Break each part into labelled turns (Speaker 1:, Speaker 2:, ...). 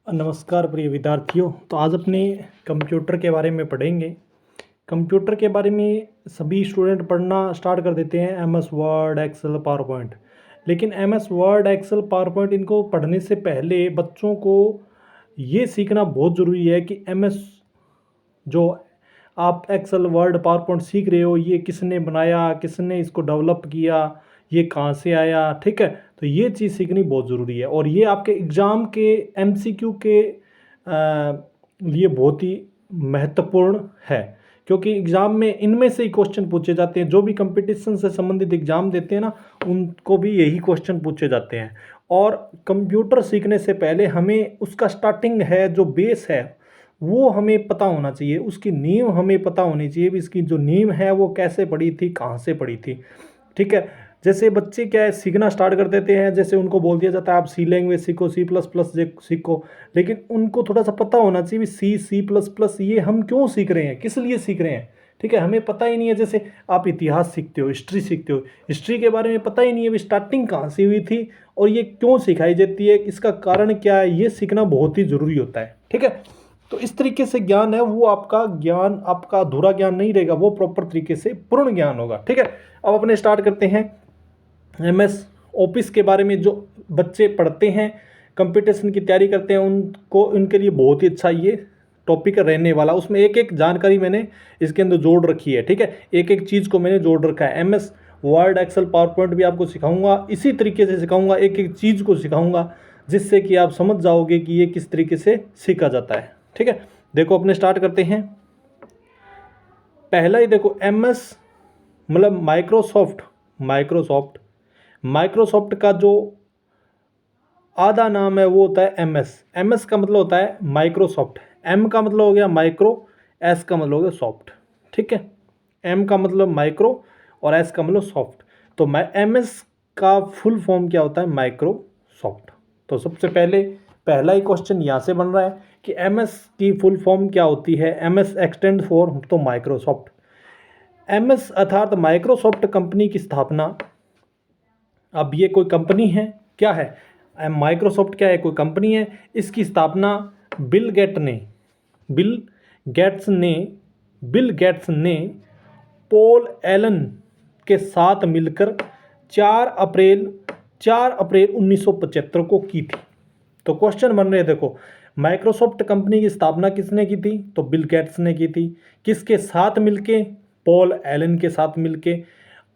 Speaker 1: नमस्कार प्रिय विद्यार्थियों। तो आज अपने कंप्यूटर के बारे में पढ़ेंगे। कंप्यूटर के बारे में सभी स्टूडेंट पढ़ना स्टार्ट कर देते हैं, MS Word, Excel, PowerPoint. लेकिन MS Word, Excel, PowerPoint इनको पढ़ने से पहले बच्चों को ये सीखना बहुत ज़रूरी है कि एमएस जो आप एक्सेल, वर्ड, पावर पॉइंट सीख रहे हो, ये किसने बनाया, किसने इसको डेवलप किया, ये कहाँ से आया। ठीक है, तो ये चीज़ सीखनी बहुत ज़रूरी है और ये आपके एग्ज़ाम के एमसीक्यू के लिए बहुत ही महत्वपूर्ण है, क्योंकि एग्ज़ाम में इनमें से ही क्वेश्चन पूछे जाते हैं। जो भी कंपटीशन से संबंधित एग्ज़ाम देते हैं ना, उनको भी यही क्वेश्चन पूछे जाते हैं। और कंप्यूटर सीखने से पहले हमें उसका स्टार्टिंग है, जो बेस है, वो हमें पता होना चाहिए। उसकी नींव हमें पता होनी चाहिए भी इसकी जो नींव है वो कैसे पड़ी थी, कहाँ से पड़ी थी। ठीक है, जैसे बच्चे क्या है सीखना स्टार्ट कर देते हैं, जैसे उनको बोल दिया जाता है आप सी लैंग्वेज सीखो, सी प्लस प्लस सीखो, लेकिन उनको थोड़ा सा पता होना चाहिए भी सी प्लस प्लस ये हम क्यों सीख रहे हैं, किस लिए सीख रहे हैं। ठीक है, हमें पता ही नहीं है। जैसे आप इतिहास सीखते हो, हिस्ट्री सीखते हो, हिस्ट्री के बारे में पता ही नहीं है भी स्टार्टिंग कहाँ से हुई थी और ये क्यों सिखाई जाती है, इसका कारण क्या है, ये सीखना बहुत ही ज़रूरी होता है। ठीक है, तो इस तरीके से ज्ञान है वो आपका ज्ञान, आपका अधूरा ज्ञान नहीं रहेगा, वो प्रॉपर तरीके से पूर्ण ज्ञान होगा। ठीक है, अब अपने स्टार्ट करते हैं। एमएस ऑफिस के बारे में जो बच्चे पढ़ते हैं, कंपटीशन की तैयारी करते हैं, उनको उनके लिए बहुत ही अच्छा ये टॉपिक रहने वाला। उसमें एक एक जानकारी मैंने इसके अंदर जोड़ रखी है। ठीक है, एक एक चीज़ को मैंने जोड़ रखा है। MS Word, Excel, PowerPoint भी आपको सिखाऊंगा, इसी तरीके से सिखाऊंगा, एक एक चीज़ को सिखाऊंगा, जिससे कि आप समझ जाओगे कि ये किस तरीके से सीखा जाता है। ठीक है, देखो अपने स्टार्ट करते हैं। पहला ही देखो, एमएस मतलब माइक्रोसॉफ्ट का जो आधा नाम है वो होता है एमएस। एमएस का मतलब होता है माइक्रोसॉफ्ट। एम का मतलब हो गया माइक्रो, एस का मतलब हो गया सॉफ्ट। ठीक है, एम का मतलब माइक्रो और एस का मतलब सॉफ्ट। तो एमएस का फुल फॉर्म क्या होता है, माइक्रोसॉफ्ट। तो सबसे पहले पहला ही क्वेश्चन यहाँ से बन रहा है कि एमएस की फुल फॉर्म क्या होती है। एमएस एक्सटेंड फॉर तो माइक्रोसॉफ्ट। एमएस अर्थात माइक्रोसॉफ्ट कंपनी की स्थापना, अब ये कोई कंपनी है, क्या है माइक्रोसॉफ्ट, क्या है, कोई कंपनी है। इसकी स्थापना बिल गेट्स ने पॉल एलन के साथ मिलकर 4 अप्रैल 1975 को की थी। तो क्वेश्चन बन रहे हैं, देखो माइक्रोसॉफ्ट कंपनी की स्थापना किसने की थी, तो बिल गेट्स ने की थी। किसके साथ मिलके, पॉल एलन के साथ मिलके।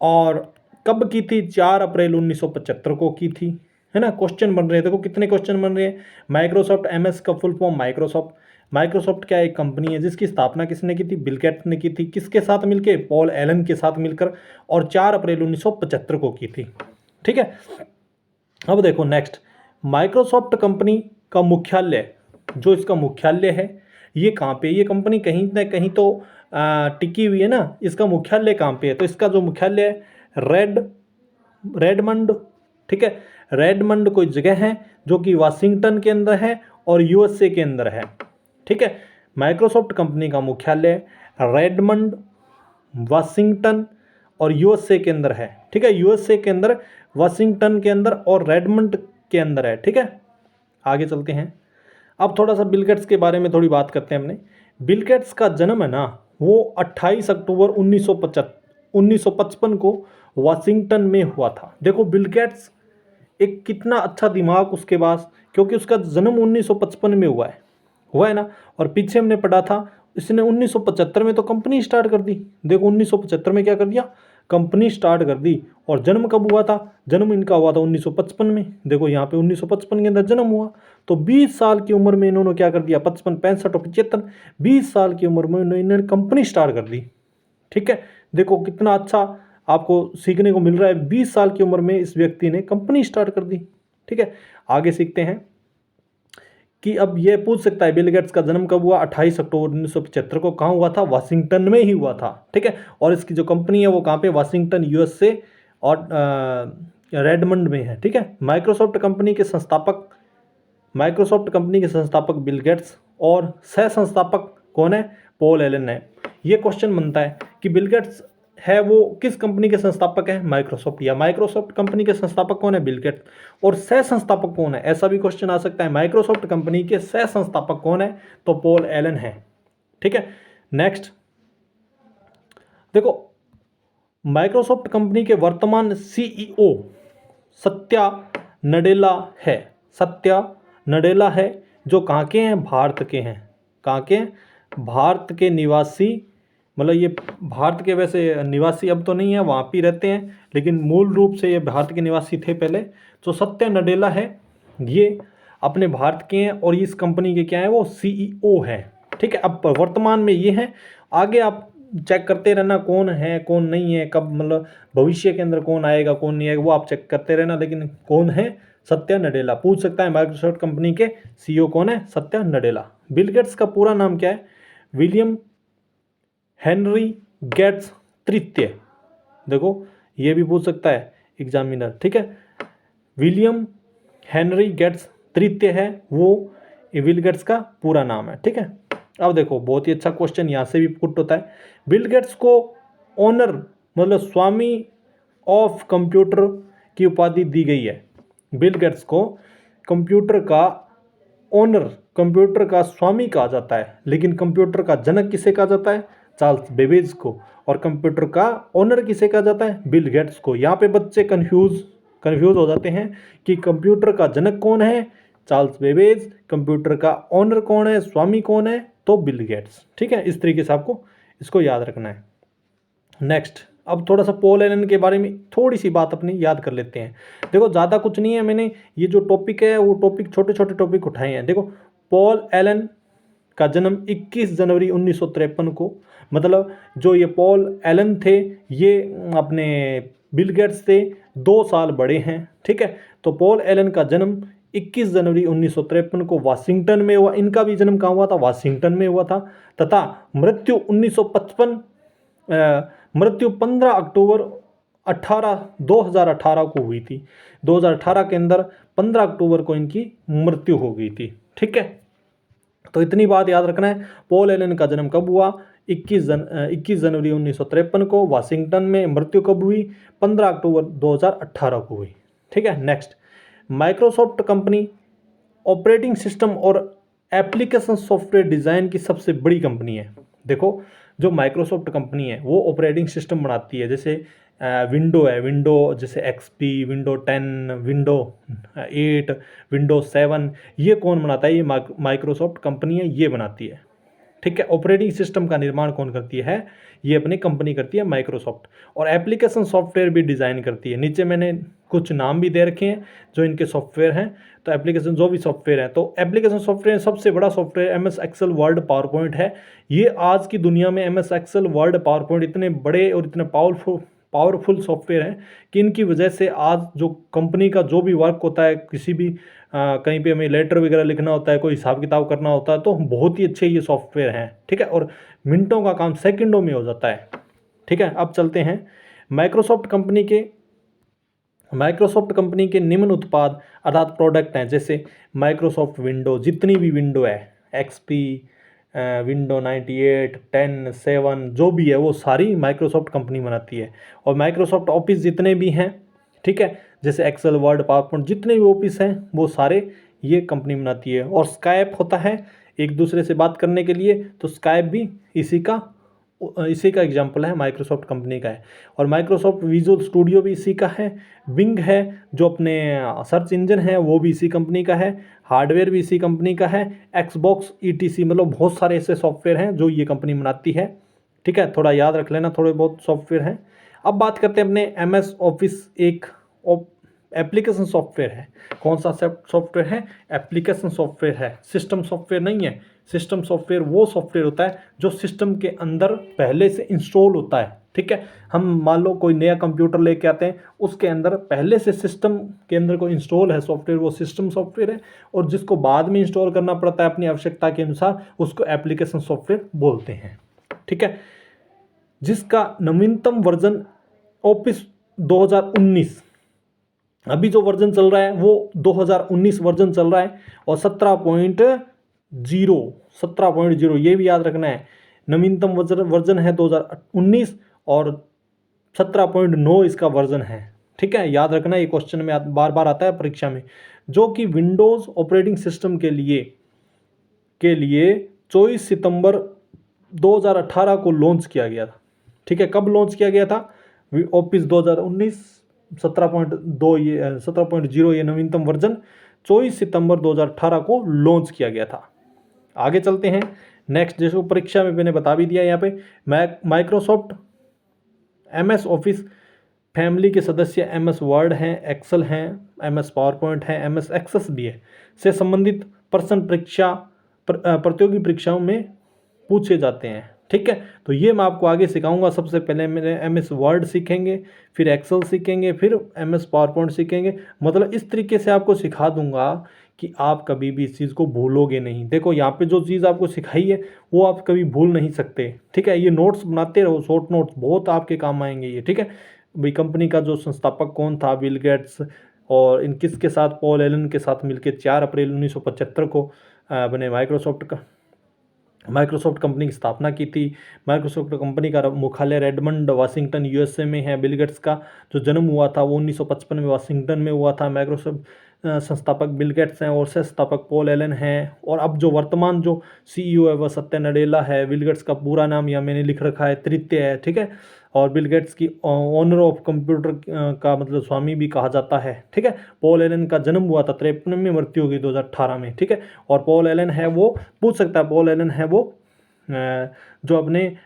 Speaker 1: और कब की थी, 4 अप्रैल 1975 को की थी। है ना, क्वेश्चन बन रहे हैं। देखो कितने क्वेश्चन बन रहे हैं। माइक्रोसॉफ्ट, एमएस का फुल फॉर्म माइक्रोसॉफ्ट क्या एक कंपनी है जिसकी स्थापना किसने की थी, बिल गेट्स ने की थी। किसके साथ मिलके, पॉल एलन के साथ मिलकर, और 4 अप्रैल 1975 को की थी। ठीक है, अब देखो नेक्स्ट, माइक्रोसॉफ्ट कंपनी का मुख्यालय, जो इसका मुख्यालय है ये कहाँ पे, ये कंपनी कहीं ना कहीं तो टिकी हुई है ना। इसका मुख्यालय कहाँ पे है, तो इसका जो मुख्यालय है रेडमंड। ठीक है, रेडमंड कोई जगह है जो कि वाशिंगटन के अंदर है और यूएसए के अंदर है। ठीक है, माइक्रोसॉफ्ट कंपनी का मुख्यालय रेडमंड, वाशिंगटन और यूएसए के अंदर है। ठीक है, यूएसए के अंदर, वाशिंगटन के अंदर और रेडमंड के अंदर है। ठीक है, आगे चलते हैं। अब थोड़ा सा बिल गेट्स के बारे में थोड़ी बात करते हैं। हमने बिल गेट्स का जन्म है ना, वो 28 अक्टूबर 1955 को वाशिंगटन में हुआ था। देखो बिल गेट्स एक कितना अच्छा दिमाग उसके पास, क्योंकि उसका जन्म 1955 में हुआ है ना। और पीछे हमने पढ़ा था, इसने 1975 में तो कंपनी स्टार्ट कर दी। देखो 1975 में क्या कर दिया, कंपनी स्टार्ट कर दी। और जन्म कब हुआ था, जन्म इनका हुआ था 1955 में। देखो यहाँ पे 1955 के अंदर जन्म हुआ, तो 20 साल की उम्र में इन्होंने क्या कर दिया, 55, 65 और 75, 20 साल की उम्र में इन्होंने कंपनी स्टार्ट कर दी। ठीक है, देखो कितना अच्छा आपको सीखने को मिल रहा है। 20 साल की उम्र में इस व्यक्ति ने कंपनी स्टार्ट कर दी। ठीक है, आगे सीखते हैं कि अब ये पूछ सकता है बिल गेट्स का जन्म कब हुआ, 28 अक्टूबर 1975 को। कहाँ हुआ था, वाशिंगटन में ही हुआ था। ठीक है, और इसकी जो कंपनी है वो कहाँ पे, वाशिंगटन यूएसए और रेडमंड में है। ठीक है, माइक्रोसॉफ्ट कंपनी के संस्थापक बिल गेट्स और सह संस्थापक कौन है, पॉल एलन है। ये क्वेश्चन बनता है कि बिल गेट्स है वो किस कंपनी के संस्थापक हैं? माइक्रोसॉफ्ट। या माइक्रोसॉफ्ट कंपनी के संस्थापक कौन है? Bill Gates. और सह संस्थापक कौन है? ऐसा भी क्वेश्चन आ सकता है, माइक्रोसॉफ्ट कंपनी के सह संस्थापक कौन है? तो पॉल एलन है। ठीक है, नेक्स्ट देखो, माइक्रोसॉफ्ट कंपनी के वर्तमान सीईओ सत्या नडेला है। सत्या नडेला है, जो कहाँ के हैं? भारत के हैं। कहाँ के हैं? भारत के निवासी, मतलब ये भारत के वैसे निवासी अब तो नहीं है, वहाँ पे रहते हैं, लेकिन मूल रूप से ये भारत के निवासी थे पहले। तो सत्या नडेला है, ये अपने भारत के हैं और इस कंपनी के क्या है? वो सीईओ है। ठीक है, अब वर्तमान में ये हैं, आगे आप चेक करते रहना कौन है कौन नहीं है, कब मतलब भविष्य के अंदर कौन आएगा कौन नहीं आएगा वो आप चेक करते रहना, लेकिन कौन है? सत्या नडेला। पूछ सकता है माइक्रोसॉफ्ट कंपनी के सीईओ कौन है? सत्या नडेला। बिल गेट्स का पूरा नाम क्या है? विलियम हेनरी गेट्स तृतीय। देखो ये भी पूछ सकता है एग्जामिनर। ठीक है, विलियम हेनरी गेट्स तृतीय है वो बिल गेट्स का पूरा नाम है। ठीक है, अब देखो बहुत ही अच्छा क्वेश्चन यहाँ से भी पुट होता है। बिल गेट्स को ओनर मतलब स्वामी ऑफ कंप्यूटर की उपाधि दी गई है। बिल गेट्स को कंप्यूटर का ओनर, कंप्यूटर का स्वामी कहा जाता है, लेकिन कंप्यूटर का जनक किसे कहा जाता है? चार्ल्स बेबेज को। और कंप्यूटर का ओनर किसे कहा जाता है? बिल गेट्स को। यहाँ पे बच्चे कंफ्यूज हो जाते हैं कि कंप्यूटर का जनक कौन है? Charles Babbage. कंप्यूटर का ओनर कौन है, स्वामी कौन है? तो बिल गेट्स। ठीक है, इस तरीके से आपको इसको याद रखना है। नेक्स्ट, अब थोड़ा सा पॉल एलन के बारे में थोड़ी सी बात अपनी याद कर लेते हैं। देखो ज़्यादा कुछ नहीं है, मैंने ये जो टॉपिक है वो टॉपिक छोटे छोटे टॉपिक उठाए हैं। देखो पॉल एलन का जन्म 21 जनवरी 1953 को, मतलब जो ये पॉल एलन थे ये अपने बिल गेट्स से 2 साल बड़े हैं। ठीक है, तो पॉल एलन का जन्म 21 जनवरी 1953 को वाशिंगटन में हुआ। इनका भी जन्म कहाँ हुआ था? वाशिंगटन में हुआ था। तथा मृत्यु 15 अक्टूबर 2018 को हुई थी। 2018 के अंदर 15 अक्टूबर को इनकी मृत्यु हो गई थी। ठीक है, तो इतनी बात याद रखना है। पॉल एलन का जन्म कब हुआ? 21 जनवरी 1953 को वाशिंगटन में। मृत्यु कब हुई? 15 अक्टूबर 2018 को हुई। ठीक है, next, Microsoft company operating system और एप्लीकेशन सॉफ्टवेयर डिज़ाइन की सबसे बड़ी कंपनी है। देखो जो माइक्रोसॉफ्ट कंपनी है वो ऑपरेटिंग सिस्टम बनाती है, जैसे विंडो है, विंडो जैसे एक्सपी, विंडो 10, विंडो 8, विंडो 7, ये कौन बनाता है? ये माइक्रोसॉफ्ट कंपनी है, ये बनाती है। ठीक है, ऑपरेटिंग सिस्टम का निर्माण कौन करती है? ये अपनी कंपनी करती है माइक्रोसॉफ्ट। और एप्लीकेशन सॉफ्टवेयर भी डिज़ाइन करती है। नीचे मैंने कुछ नाम भी दे रखे हैं जो इनके सॉफ्टवेयर हैं। तो एप्लीकेशन जो भी सॉफ्टवेयर है, तो एप्लीकेशन सॉफ्टवेयर सबसे बड़ा software MS Excel, Word, PowerPoint है। ये आज की दुनिया में MS Excel, Word, PowerPoint इतने बड़े और इतने पावरफुल सॉफ्टवेयर हैं कि इनकी वजह से आज जो कंपनी का जो भी वर्क होता है, किसी भी कहीं पे हमें लेटर वगैरह लिखना होता है, कोई हिसाब किताब करना होता है, तो बहुत ही अच्छे ये सॉफ्टवेयर हैं। ठीक है, और मिनटों का काम सेकंडों में हो जाता है। ठीक है, अब चलते हैं माइक्रोसॉफ्ट कंपनी के निम्न उत्पाद अर्थात प्रोडक्ट हैं, जैसे माइक्रोसॉफ्ट विंडो, जितनी भी विंडो है, एक्सपी, विंडो 98, 10, 7 जो भी है वो सारी माइक्रोसॉफ्ट कंपनी बनाती है। और माइक्रोसॉफ्ट ऑफिस जितने भी हैं, ठीक है, जैसे एक्सेल, वर्ड, पावर पॉइंट, जितने भी ऑफिस हैं वो सारे ये कंपनी बनाती है। और स्काइप होता है एक दूसरे से बात करने के लिए, तो स्काइप भी इसी का एग्जाम्पल है, माइक्रोसॉफ्ट कंपनी का है। और माइक्रोसॉफ्ट विजुअल स्टूडियो भी इसी का है। बिंग है जो अपने सर्च इंजन है वो भी इसी कंपनी का है। हार्डवेयर भी इसी कंपनी का है। एक्सबॉक्स ETC, मतलब बहुत सारे ऐसे सॉफ्टवेयर हैं जो ये कंपनी बनाती है। ठीक है, थोड़ा याद रख लेना, थोड़े बहुत सॉफ्टवेयर हैं। अब बात करते हैं अपने MS ऑफिस, एक एप्लीकेशन सॉफ्टवेयर है। कौन सा सॉफ्टवेयर है? एप्लीकेशन सॉफ्टवेयर है, सिस्टम सॉफ्टवेयर नहीं है। सिस्टम सॉफ्टवेयर वो सॉफ्टवेयर होता है जो सिस्टम के अंदर पहले से इंस्टॉल होता है। ठीक है, हम मान लो कोई नया कंप्यूटर लेके आते हैं, उसके अंदर पहले से सिस्टम के अंदर कोई इंस्टॉल है सॉफ्टवेयर, वो सिस्टम सॉफ्टवेयर है। और जिसको बाद में इंस्टॉल करना पड़ता है अपनी आवश्यकता के अनुसार, उसको एप्लीकेशन सॉफ्टवेयर बोलते हैं। ठीक है, जिसका नवीनतम वर्जन ऑफिस 2019, अभी जो वर्जन चल रहा है वो 2019 वर्जन चल रहा है। और 17.0 ये भी याद रखना है। नवीनतम वर्जन है 2019 और 17.9 इसका वर्जन है। ठीक है, याद रखना, ये क्वेश्चन में बार बार आता है परीक्षा में, जो कि विंडोज़ ऑपरेटिंग सिस्टम के लिए 24 सितंबर 2018 को लॉन्च किया गया था। ठीक है, कब लॉन्च किया गया था? ऑफिस 2019 17.2 ये 17.0 ये नवीनतम वर्जन 24 सितंबर 2018 को लॉन्च किया गया था। आगे चलते हैं नेक्स्ट, जिसको परीक्षा में मैंने बता भी दिया यहाँ पे, माइक्रोसॉफ्ट MS ऑफिस फैमिली के सदस्य MS वर्ड हैं, एक्सेल हैं, MS पावर पॉइंट हैं, MS एक्सेस भी है, से संबंधित प्रश्न प्रतियोगी परीक्षाओं में पूछे जाते हैं। ठीक है, तो ये मैं आपको आगे सिखाऊंगा। सबसे पहले मेरे MS वर्ड सीखेंगे, फिर एक्सेल सीखेंगे, फिर MS पावर पॉइंट सीखेंगे। मतलब इस तरीके से आपको सिखा दूंगा कि आप कभी भी इस चीज़ को भूलोगे नहीं। देखो यहाँ पे जो चीज़ आपको सिखाई है वो आप कभी भूल नहीं सकते। ठीक है, ये नोट्स बनाते रहो, शॉर्ट नोट्स बहुत आपके काम आएंगे ये। ठीक है भाई, कंपनी का जो संस्थापक कौन था? Bill Gates. और इन किसके साथ? पॉल एलन के साथ मिलकर 4 अप्रैल 1975 को बने माइक्रोसॉफ्ट कंपनी की स्थापना की थी। माइक्रोसॉफ्ट कंपनी का मुख्यालय रेडमंड वाशिंगटन USA में है। बिल गेट्स का जो जन्म हुआ था वो 1955 में वाशिंगटन में हुआ था। माइक्रोसॉफ्ट संस्थापक बिल गेट्स हैं और संस्थापक पॉल एलन हैं। और अब जो वर्तमान जो CEO है वह सत्या नडेला है। बिल गेट्स का पूरा नाम यहाँ मैंने लिख रखा है, तृतीय है। ठीक है, और बिल गेट्स की ओनर ऑफ कंप्यूटर का मतलब स्वामी भी कहा जाता है। ठीक है, पॉल एलन का जन्म हुआ था 53 में, मृत्यु हो गई 2018 में। ठीक है, और पॉल एलन है वो, पूछ सकता है, पॉल एलन है वो जो अपने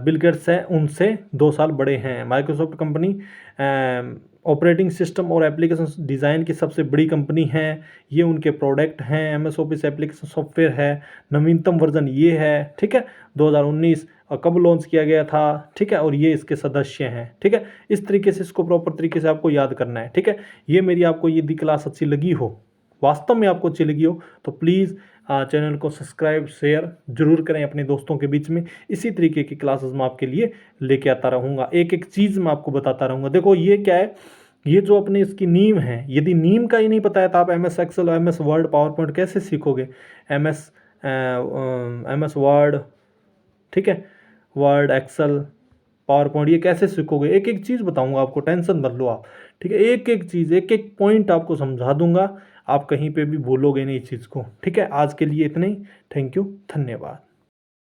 Speaker 1: बिल गेट्स हैं उनसे 2 साल बड़े हैं। माइक्रोसॉफ्ट कंपनी ऑपरेटिंग सिस्टम और एप्लीकेशन डिज़ाइन की सबसे बड़ी कंपनी है। ये उनके प्रोडक्ट हैं। MS ऑफिस एप्लीकेशन सॉफ्टवेयर है, नवीनतम वर्जन ये है। ठीक है, 2019 और कब लॉन्च किया गया था। ठीक है, और ये इसके सदस्य हैं। ठीक है, इस तरीके से इसको प्रॉपर तरीके से आपको याद करना है। ठीक है, ये मेरी आपको यदि क्लास अच्छी लगी हो, वास्तव में आपको अच्छी लगी हो, तो प्लीज़ चैनल को सब्सक्राइब शेयर जरूर करें अपने दोस्तों के बीच में। इसी तरीके की क्लासेस मैं आपके लिए लेके आता रहूँगा, एक एक चीज़ मैं आपको बताता रहूँगा। देखो ये क्या है, ये जो अपने इसकी नीम है, यदि नीम का ही नहीं पता है तो आप MS Excel, MS Word, PowerPoint कैसे सीखोगे? MS वर्ड, ठीक है, वर्ड, एक्सेल, पावर पॉइंट, ये कैसे सीखोगे? एक एक चीज़ बताऊंगा आपको, टेंशन मत लो आप। ठीक है, एक एक चीज़, एक एक पॉइंट आपको समझा दूंगा, आप कहीं पे भी भूलोगे नहीं इस चीज़ को। ठीक है, आज के लिए इतना ही। थैंक यू, धन्यवाद।